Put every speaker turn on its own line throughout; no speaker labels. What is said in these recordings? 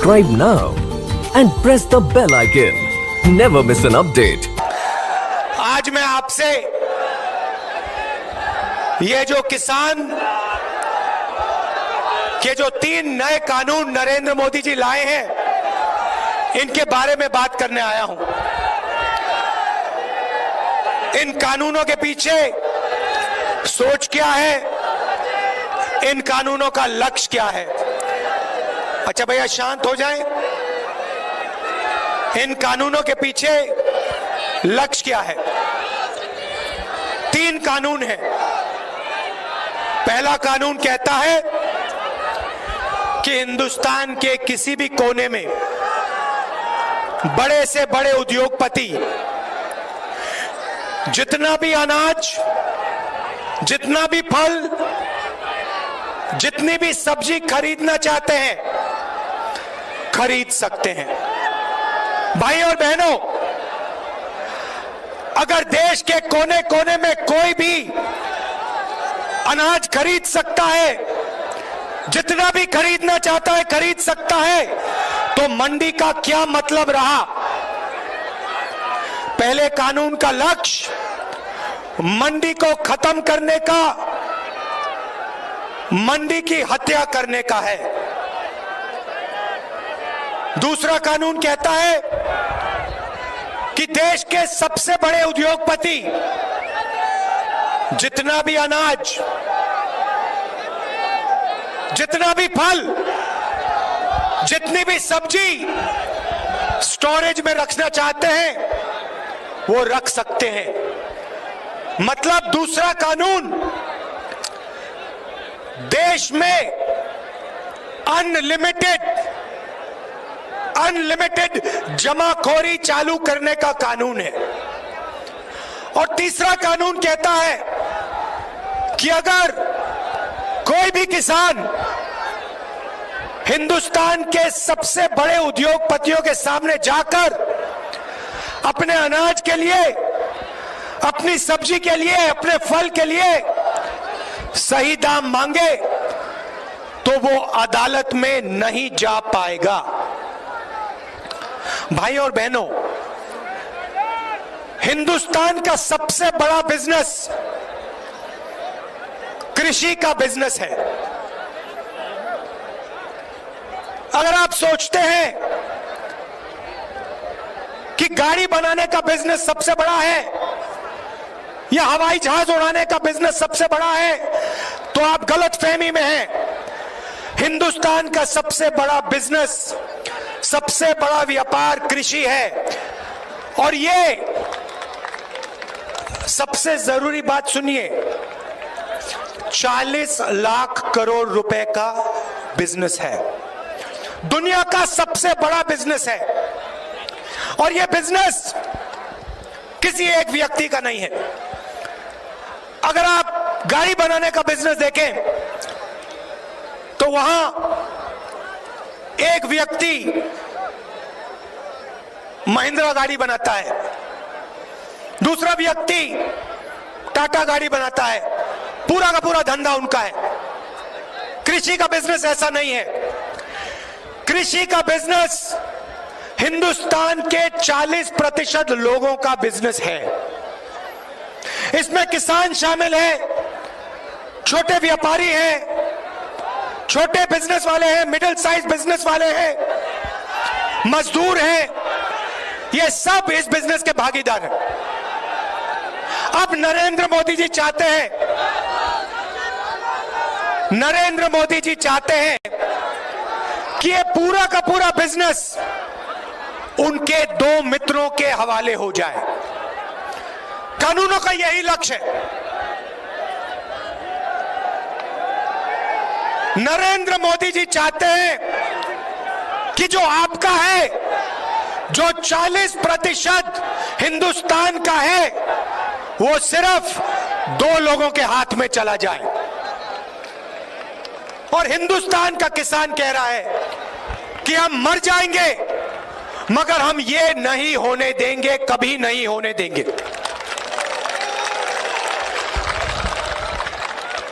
Subscribe now and press the bell icon. Never miss an update.
आज मैं आपसे ये जो किसान के जो 3 नए कानून नरेंद्र मोदी जी लाए हैं, इनके बारे में बात करने आया हूं। इन कानूनों के पीछे सोच क्या है, इन कानूनों का लक्ष्य क्या है। अच्छा भैया शांत हो जाएं। इन कानूनों के पीछे लक्ष्य क्या है। 3 कानून हैं। पहला कानून कहता है कि हिंदुस्तान के किसी भी कोने में बड़े से बड़े उद्योगपति जितना भी अनाज, जितना भी फल, जितनी भी सब्जी खरीदना चाहते हैं खरीद सकते हैं। भाई और बहनों, अगर देश के कोने कोने में कोई भी अनाज खरीद सकता है, जितना भी खरीदना चाहता है खरीद सकता है, तो मंडी का क्या मतलब रहा। पहले कानून का लक्ष्य मंडी को खत्म करने का, मंडी की हत्या करने का है। दूसरा कानून कहता है कि देश के सबसे बड़े उद्योगपति जितना भी अनाज, जितना भी फल, जितनी भी सब्जी स्टोरेज में रखना चाहते हैं वो रख सकते हैं। मतलब दूसरा कानून देश में अनलिमिटेड जमाखोरी चालू करने का कानून है। और तीसरा कानून कहता है कि अगर कोई भी किसान हिंदुस्तान के सबसे बड़े उद्योगपतियों के सामने जाकर अपने अनाज के लिए, अपनी सब्जी के लिए, अपने फल के लिए सही दाम मांगे तो वो अदालत में नहीं जा पाएगा। भाई और बहनों, हिंदुस्तान का सबसे बड़ा बिजनेस कृषि का बिजनेस है। अगर आप सोचते हैं कि गाड़ी बनाने का बिजनेस सबसे बड़ा है या हवाई जहाज उड़ाने का बिजनेस सबसे बड़ा है, तो आप गलतफहमी में हैं। हिंदुस्तान का सबसे बड़ा बिजनेस, सबसे बड़ा व्यापार कृषि है। और ये सबसे जरूरी बात सुनिए, 40 लाख करोड़ रुपए का बिजनेस है, दुनिया का सबसे बड़ा बिजनेस है। और यह बिजनेस किसी एक व्यक्ति का नहीं है। अगर आप गाड़ी बनाने का बिजनेस देखें तो वहां एक व्यक्ति महिंद्रा गाड़ी बनाता है, दूसरा व्यक्ति टाटा गाड़ी बनाता है, पूरा का पूरा धंधा उनका है। कृषि का बिजनेस ऐसा नहीं है। कृषि का बिजनेस हिंदुस्तान के 40% लोगों का बिजनेस है। इसमें किसान शामिल है, छोटे व्यापारी हैं, छोटे बिजनेस वाले हैं, मिडिल साइज बिजनेस वाले हैं, मजदूर हैं, ये सब इस बिजनेस के भागीदार हैं। अब नरेंद्र मोदी जी चाहते हैं, नरेंद्र मोदी जी चाहते हैं कि ये पूरा का पूरा बिजनेस उनके 2 मित्रों के हवाले हो जाए। कानूनों का यही लक्ष्य है। नरेंद्र मोदी जी चाहते हैं कि जो आपका है, जो 40% हिंदुस्तान का है, वो सिर्फ 2 लोगों के हाथ में चला जाए। और हिंदुस्तान का किसान कह रहा है कि हम मर जाएंगे मगर हम ये नहीं होने देंगे, कभी नहीं होने देंगे।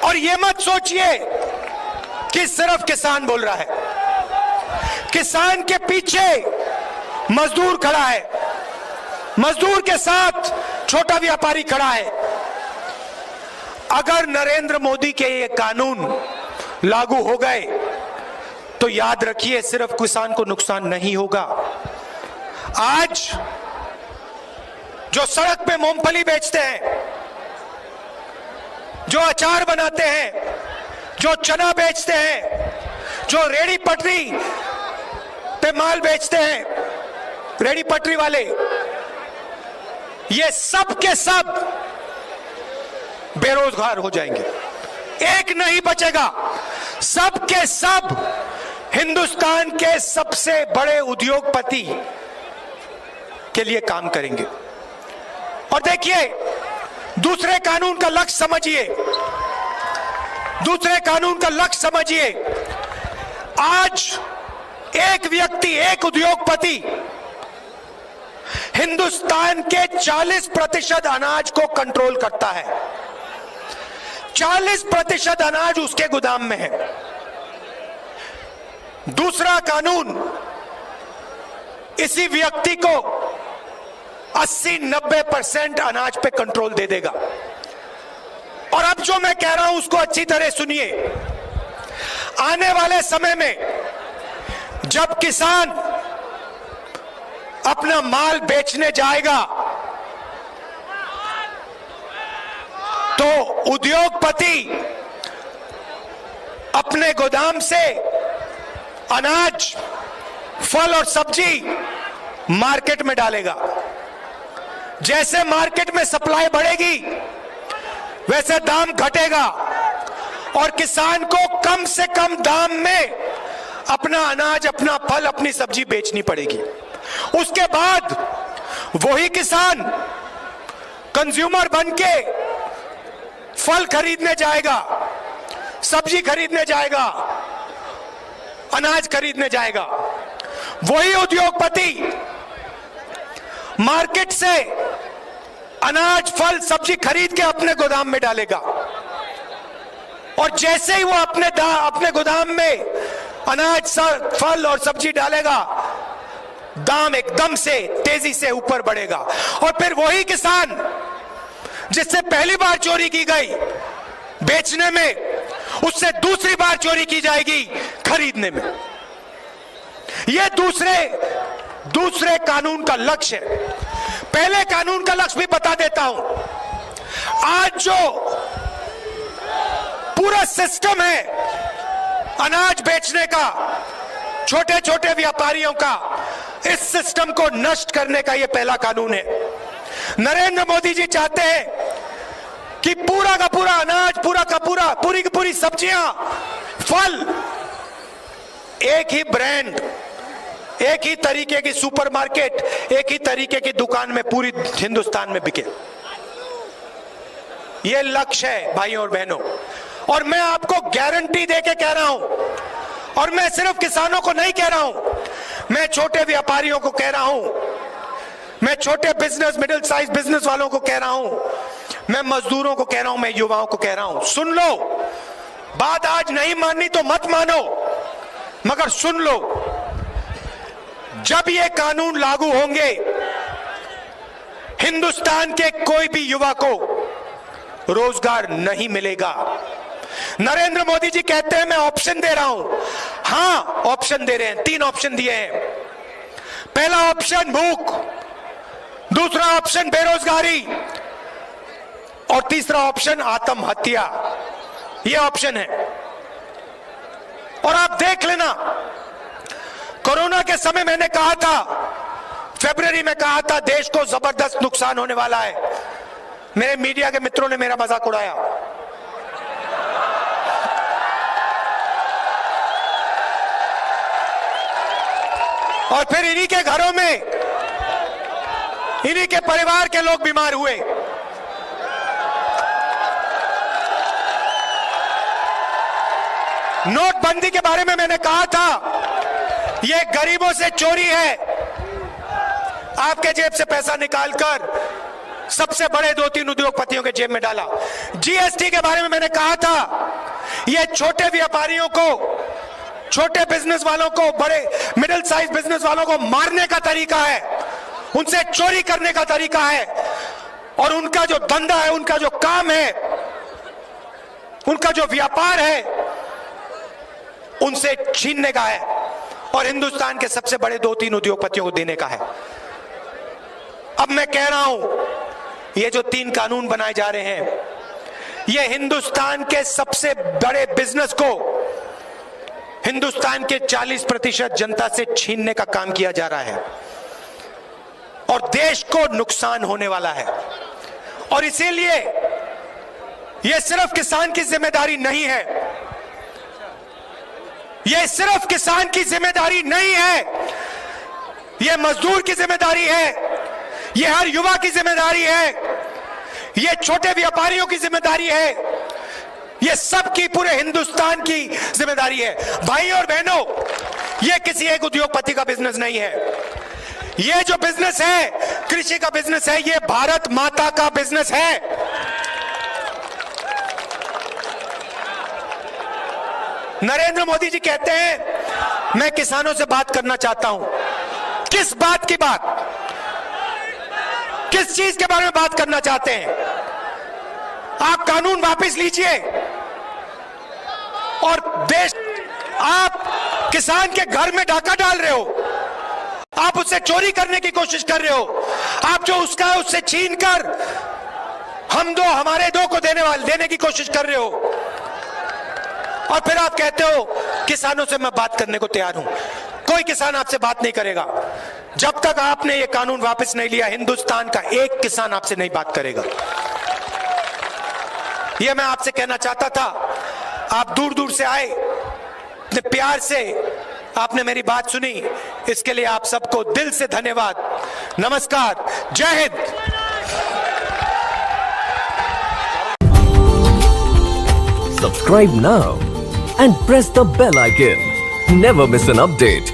और ये मत सोचिए कि सिर्फ किसान बोल रहा है। किसान के पीछे मजदूर खड़ा है, मजदूर के साथ छोटा व्यापारी खड़ा है। अगर नरेंद्र मोदी के ये कानून लागू हो गए तो याद रखिए सिर्फ किसान को नुकसान नहीं होगा। आज जो सड़क पे मूंगफली बेचते हैं, जो अचार बनाते हैं, जो चना बेचते हैं, जो रेड़ी पटरी पे माल बेचते हैं, रेड़ी पटरी वाले, ये सब के सब बेरोजगार हो जाएंगे, एक नहीं बचेगा। सब के सब हिंदुस्तान के सबसे बड़े उद्योगपति के लिए काम करेंगे। और देखिए, दूसरे कानून का लक्ष्य समझिए, दूसरे कानून का लक्ष्य समझिए। आज एक व्यक्ति, एक उद्योगपति हिंदुस्तान के 40% अनाज को कंट्रोल करता है। 40% अनाज उसके गोदाम में है। दूसरा कानून इसी व्यक्ति को 80-90% अनाज पे कंट्रोल दे देगा। और अब जो मैं कह रहा हूं उसको अच्छी तरह सुनिए। आने वाले समय में जब किसान अपना माल बेचने जाएगा तो उद्योगपति अपने गोदाम से अनाज, फल और सब्जी मार्केट में डालेगा। जैसे मार्केट में सप्लाई बढ़ेगी वैसे दाम घटेगा और किसान को कम से कम दाम में अपना अनाज, अपना फल, अपनी सब्जी बेचनी पड़ेगी। उसके बाद वही किसान कंज्यूमर बनके फल खरीदने जाएगा, सब्जी खरीदने जाएगा, अनाज खरीदने जाएगा। वही उद्योगपति मार्केट से अनाज, फल, सब्जी खरीद के अपने गोदाम में डालेगा और जैसे ही वो अपने गोदाम में अनाज, फल और सब्जी डालेगा, दाम एकदम से तेजी से ऊपर बढ़ेगा। और फिर वही किसान जिससे पहली बार चोरी की गई बेचने में, उससे दूसरी बार चोरी की जाएगी खरीदने में। यह दूसरे कानून का लक्ष्य है। पहले कानून का लक्ष्य भी बता देता हूं। आज जो पूरा सिस्टम है अनाज बेचने का, छोटे छोटे व्यापारियों का, इस सिस्टम को नष्ट करने का यह पहला कानून है। नरेंद्र मोदी जी चाहते हैं कि पूरा का पूरा अनाज, पूरा का पूरा, पूरी की पूरी सब्जियां, फल एक ही ब्रांड, एक ही तरीके की सुपरमार्केट, एक ही तरीके की दुकान में पूरी हिंदुस्तान में बिके। यह लक्ष्य है भाइयों और बहनों। और मैं आपको गारंटी देके कह रहा हूं, और मैं सिर्फ किसानों को नहीं कह रहा हूं, मैं छोटे व्यापारियों को कह रहा हूं, मैं छोटे बिजनेस, मिडिल साइज बिजनेस वालों को कह रहा हूं, मैं मजदूरों को कह रहा हूं, मैं युवाओं को कह रहा हूं, सुन लो। बात आज नहीं माननी तो मत मानो, मगर सुन लो। जब ये कानून लागू होंगे, हिंदुस्तान के कोई भी युवा को रोजगार नहीं मिलेगा। नरेंद्र मोदी जी कहते हैं मैं ऑप्शन दे रहा हूं। हां, ऑप्शन दे रहे हैं। 3 ऑप्शन दिए हैं। पहला ऑप्शन भूख, दूसरा ऑप्शन बेरोजगारी और तीसरा ऑप्शन आत्महत्या। यह ऑप्शन है। और आप देख लेना, कोरोना के समय मैंने कहा था, फरवरी में कहा था, देश को जबरदस्त नुकसान होने वाला है। मेरे मीडिया के मित्रों ने मेरा मजाक उड़ाया। और फिर इन्हीं के घरों में, इन्हीं के परिवार के लोग बीमार हुए। नोटबंदी के बारे में मैंने कहा था, यह गरीबों से चोरी है। आपके जेब से पैसा निकालकर सबसे बड़े 2-3 उद्योगपतियों के जेब में डाला। जीएसटी के बारे में मैंने कहा था, यह छोटे व्यापारियों को, छोटे बिजनेस वालों को, बड़े मिडिल साइज बिजनेस वालों को मारने का तरीका है, उनसे चोरी करने का तरीका है, और उनका जो धंधा है, उनका जो काम है, उनका जो व्यापार है, उनसे छीनने का है, और हिंदुस्तान के सबसे बड़े 2-3 उद्योगपतियों को देने का है। अब मैं कह रहा हूं, ये जो 3 कानून बनाए जा रहे हैं, ये हिंदुस्तान के सबसे बड़े बिजनेस को हिंदुस्तान के 40% जनता से छीनने का काम किया जा रहा है, और देश को नुकसान होने वाला है। और इसीलिए यह सिर्फ किसान की जिम्मेदारी नहीं है, यह सिर्फ किसान की जिम्मेदारी नहीं है, यह मजदूर की जिम्मेदारी है, यह हर युवा की जिम्मेदारी है, यह छोटे व्यापारियों की जिम्मेदारी है, यह सबकी, पूरे हिंदुस्तान की जिम्मेदारी है। भाई और बहनों, यह किसी एक उद्योगपति का बिजनेस नहीं है, यह जो बिजनेस है, कृषि का बिजनेस है, यह भारत माता का बिजनेस है। नरेंद्र मोदी जी कहते हैं, मैं किसानों से बात करना चाहता हूं। किस बात की बात, किस चीज के बारे में बात करना चाहते हैं? आप कानून वापस लीजिए, और देश, आप किसान के घर में डाका डाल रहे हो, आप उससे चोरी करने की कोशिश कर रहे हो, आप जो उसका है उससे छीन कर हम दो हमारे दो को देने की कोशिश कर रहे हो, और फिर आप कहते हो किसानों से मैं बात करने को तैयार हूं। कोई किसान आपसे बात नहीं करेगा जब तक आपने ये कानून वापस नहीं लिया। हिंदुस्तान का एक किसान आपसे नहीं बात करेगा। ये मैं आपसे कहना चाहता था। आप दूर दूर से आए, इतने प्यार से आपने मेरी बात सुनी, इसके लिए आप सबको दिल से धन्यवाद। नमस्कार, जय Hind.
Subscribe now and press the bell icon. Never miss an update.